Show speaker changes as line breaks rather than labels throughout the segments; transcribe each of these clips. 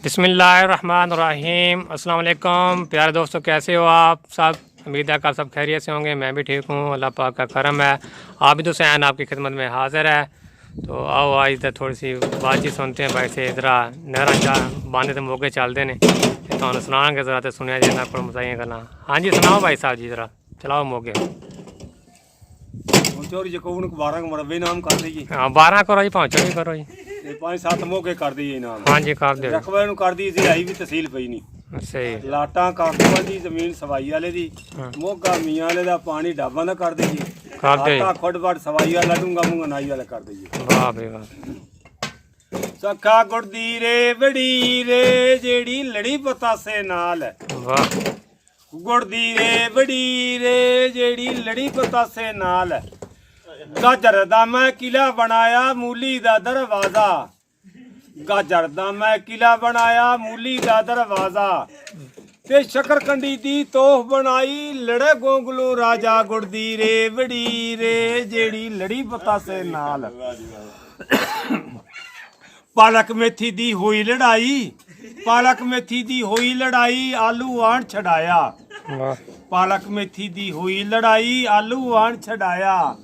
बिस्मिल्लाहिर्रहमानिर्रहीम। अस्सलाम वालेकुम प्यारे दोस्तों, कैसे हो आप सब? उम्मीद है कि आप सब खैरियत से होंगे। मैं भी ठीक हूँ, अल्लाह पाक का करम है। आबिद हुसैन आपकी खिदमत में हाज़िर है। तो आओ आज तो थोड़ी सी बातचीत सुनते हैं भाई से। इधरा नहर बांधे तो मौके चलते हैं तो सुनाएंगे ज़रा, तो सुनिया जाए ना को मसाइयाँ करना। हाँ जी सुनाओ भाई साहब जी, ज़रा चलाओ मौके।
चोरी जो को 12 मरबे नाम कर दईए।
हाँ 12 करो जी, 5 चोरी करो जी।
5-7 मौके कर दईए नाम।
हाँ जी कर दो।
रकबे ਨੂੰ ਕਰ ਦੀ ਸੀ ਵੀ ਤਹਿਸੀਲ ਪਈ ਨਹੀਂ।
सही
ਲਾਟਾਂ ਕਾਕੂਆਂ ਦੀ ਜ਼ਮੀਨ ਸਵਾਈ ਵਾਲੇ ਦੀ, ਮੋਗਾ ਮੀਆਂ ਵਾਲੇ ਦਾ ਪਾਣੀ ਡਾਬਾਂ ਦਾ ਕਰ ਦਈਏ।
कर दो जी।
ਆਟਾ ਖੁੱਡਵੜ ਸਵਾਈ ਵਾਲਾ ਡੂੰਗਾ ਮੂੰਗਾ ਨਾਈ ਵਾਲਾ ਕਰ ਦਈਏ।
वाह भाई वाह।
ਸੱਖਾ ਗੁੜਦੀ ਰੇ ਬੜੀ ਰੇ ਜਿਹੜੀ ਲੜੀ ਪਤਾਸੇ ਨਾਲ,
वाह
ਗੁੜਦੀ ਰੇ ਬੜੀ ਰੇ ਜਿਹੜੀ ਲੜੀ ਪਤਾਸੇ ਨਾਲ। ਗਾਜਰ ਦਾ ਮੈਂ ਕਿਲਾ ਬਣਾਇਆ ਮੂਲੀ ਦਾ ਦਰਵਾਜ਼ਾ, ਗਾਜਰ ਦਾ ਮੈਂ ਕਿਲਾ ਬਣਾਇਆ ਮੂਲੀ ਦਾ ਦਰਵਾਜ਼ਾ। ਤੇ ਸ਼ਕਰਕੰਡੀ ਦੀ ਤੋਹ ਬਣਾਈ ਲੜੇ ਗੋਂਗਲੂ ਰਾਜਾ। ਗੁੜਦੀ ਰੇ ਬੜੀ ਰੇ ਜਿਹੜੀ ਲੜੀ ਪਤਾਸੇ ਨਾਲ। ਪਾਲਕ ਮੇਥੀ ਦੀ ਹੋਈ ਲੜਾਈ, ਪਾਲਕ ਮੇਥੀ ਦੀ ਹੋਈ ਲੜਾਈ, ਆਲੂ ਆਣ ਛਡਾਇਆ।
वाह
ਪਾਲਕ ਮੇਥੀ ਦੀ ਹੋਈ ਲੜਾਈ, ਆਲੂ ਆਣ ਛਡਾਇਆ।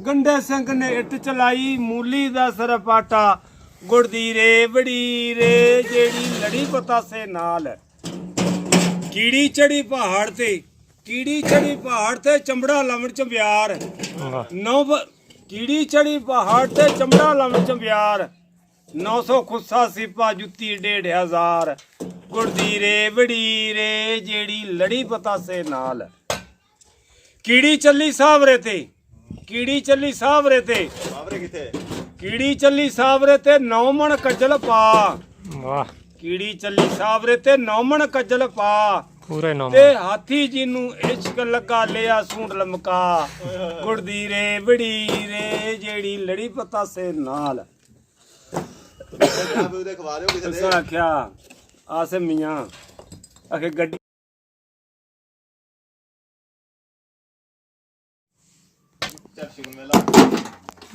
ਗੰਡੇ ਸਿੰਘ ਨੇ ਇੱਟ ਚਲਾਈ ਮੂਲੀ ਦਾ ਸਰਪਾਟਾ। ਗੁੜਦੀ ਰੇ ਬੜੀ ਰੇ ਜਿਹੜੀ ਲੜੀ ਪਤਾਸੇ ਨਾਲ। ਕੀੜੀ ਚੜੀ ਪਹਾੜ ਤੇ, ਕੀੜੀ ਚੜੀ ਪਹਾੜ ਤੇ ਚੰਬੜਾ ਲਵਣ ਚੰਬਿਆਰ।
वाह
ਕੀੜੀ ਚੜੀ ਪਹਾੜ ਤੇ ਚੰਬੜਾ ਲਵਣ ਚੰਬਿਆਰ। 900 ਖੁੱਸਾ ਸਿਪਾ ਜੁੱਤੀ 1500। ਗੁੜਦੀ ਰੇ ਬੜੀ ਰੇ ਜਿਹੜੀ ਲੜੀ ਪਤਾਸੇ ਨਾਲ। ਕੀੜੀ ਚੱਲੀ ਸਾਵਰੇ ਤੇ, ਕੀੜੀ ਚੱਲੀ ਸਾਵਰੇ ਤੇ,
ਸਾਵਰੇ ਕਿੱਥੇ?
ਕੀੜੀ ਚੱਲੀ ਸਾਵਰੇ ਤੇ 9 ਮਣ ਕੱਜਲ ਪਾ।
वाह
ਕੀੜੀ ਚੱਲੀ ਸਾਵਰੇ ਤੇ 9 ਮਣ ਕੱਜਲ ਪਾ।
पूरे नौ
ਤੇ ਹਾਥੀ ਜੀ ਨੂੰ ਇਸ਼ਕ ਲੱਗਾ ਲਿਆ ਸੂੰਡ ਲਮਕਾ। ਗੁੜਦੀ ਰੇ ਬੜੀ ਰੇ ਜਿਹੜੀ ਲੜੀ ਪਤਾਸੇ ਨਾਲ।
ਉਹਦੇ ਖਵਾ ਦਿਓ ਕਿਸੇ
ਉਸੇ ਆਖਿਆ ਆਸੇ ਮੀਆਂ ਆਖੇ ਗੱਡੀ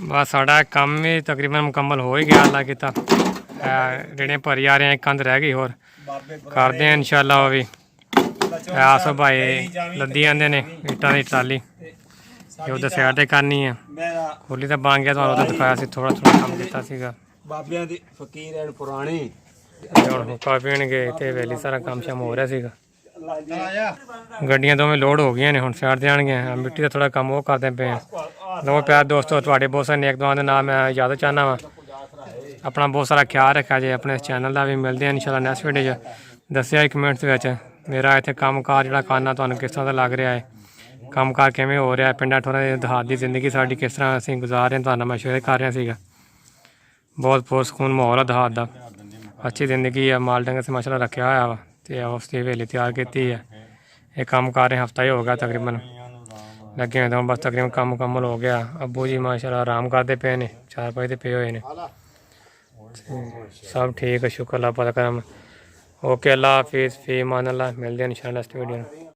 बस साढ़ा काम भी तकरीबन मुकम्मल हो ही गया। अल्लाह किता रेड़े भरी आ रहे हैं, एक कंध रह गई होर करते हैं इंशाल्लाह। वो भी आस भाई लद्दी आंदे ने ईटां दी ट्राली उधर साइड ते करनी है।
ਮੇਰਾ
खोली तो बन गया, तुहानू तो दिखाया सी, थोड़ा थोड़ा काम किया सीगा।
ਬਾਬਿਆਂ ਦੀ ਫਕੀਰ ਐਨ ਪੁਰਾਣੇ।
ਹੁਣ ਹੁੱਕਾ ਪੀਣਗੇ ਤੇ ਵੇਲੀ ਸਾਰਾ ਕੰਮ ਸ਼ਾਮ ਹੋ ਰਿਹਾ ਸੀਗਾ। ਗੱਡੀਆਂ ਦੋਵੇਂ ਲੋਡ ਹੋ ਗਈਆਂ ਨੇ, ਹੁਣ ਸਾਈਡ ਤੇ ਆਣਗੀਆਂ। ਮਿੱਟੀ ਦਾ ਥੋੜਾ ਕੰਮ ਉਹ ਕਰਦੇ ਪਏ ਆ। ਲੋ ਪਿਆਰ ਦੋਸਤੋ, ਤੁਹਾਡੇ ਬਹੁਤ ਸਾਰੇ ਨੇਕ ਦੁਆਵਾਂ ਦੇ ਨਾਲ ਮੈਂ ਇਜਾਜ਼ਤ ਚਾਹੁੰਦਾ ਵਾਂ। ਆਪਣਾ ਬਹੁਤ ਸਾਰਾ ਖਿਆਲ ਰੱਖਿਆ ਜੇ। ਆਪਣੇ ਚੈਨਲ ਦਾ ਵੀ ਮਿਲਦੇ ਆ ਇਨਸ਼ਾਅੱਲਾ ਨੈਕਸਟ ਵੀਡੀਓ 'ਚ। ਦੱਸਿਆ ਕਮੈਂਟਸ ਵਿੱਚ ਮੇਰਾ ਇੱਥੇ ਕੰਮਕਾਰ ਜਿਹੜਾ ਕਰਨਾ ਤੁਹਾਨੂੰ ਕਿਸ ਤਰ੍ਹਾਂ ਦਾ ਲੱਗ ਰਿਹਾ ਹੈ, ਕੰਮਕਾਰ ਕਿਵੇਂ ਹੋ ਰਿਹਾ, ਪਿੰਡਾਂ ਠੋਰਾਂ ਦੇ ਦਿਹਾਤ ਦੀ ਜ਼ਿੰਦਗੀ ਸਾਡੀ ਕਿਸ ਤਰ੍ਹਾਂ ਅਸੀਂ ਗੁਜ਼ਾਰ ਰਹੇ ਹਾਂ, ਤੁਹਾਨੂੰ ਮੈਂ ਸ਼ੇਅਰ ਕਰ ਰਿਹਾ ਸੀਗਾ। ਬਹੁਤ ਪੁਰਸਕੂਨ ਮਾਹੌਲ ਆ ਦਿਹਾਤ ਦਾ, ਅੱਛੀ ਜ਼ਿੰਦਗੀ ਆ। ਮਾਲ ਡੰਗਰ ਸੇ ਮਾਸ਼ਾਅੱਲਾ ਰੱਖਿਆ ਹੋਇਆ ਵਾ ਤੇ ਉਸ ਦੀ ਹਵੇਲੀ ਤਿਆਰ ਕੀਤੀ ਹੈ। ਇਹ ਕੰਮ ਕਰ ਰਹੇ ਹਫ਼ਤਾ ਹੀ ਹੋ ਗਿਆ ਤਕਰੀਬਨ ਲੱਗੇ ਹੋਏ ਤਾਂ ਬਸ ਤਕਰੀਬਨ ਕੰਮ ਮੁਕੰਮਲ ਹੋ ਗਿਆ। ਅੱਬੂ ਜੀ ਮਾਸ਼ਾਅੱਲਾ ਆਰਾਮ ਕਰਦੇ ਪਏ ਨੇ, 4 ਵਜੇ ਤੇ ਪਏ ਹੋਏ ਨੇ। ਸਭ ਠੀਕ ਹੈ, ਸ਼ੁਕਰ ਅੱਲਾਹ ਪਾਕ ਦਾ ਕਰਮ। ओके अल्लाह हाफिज़, फ़ी अमान अल्लाह। मिलते हैं इंशाअल्लाह नेक्स्ट वीडियो में।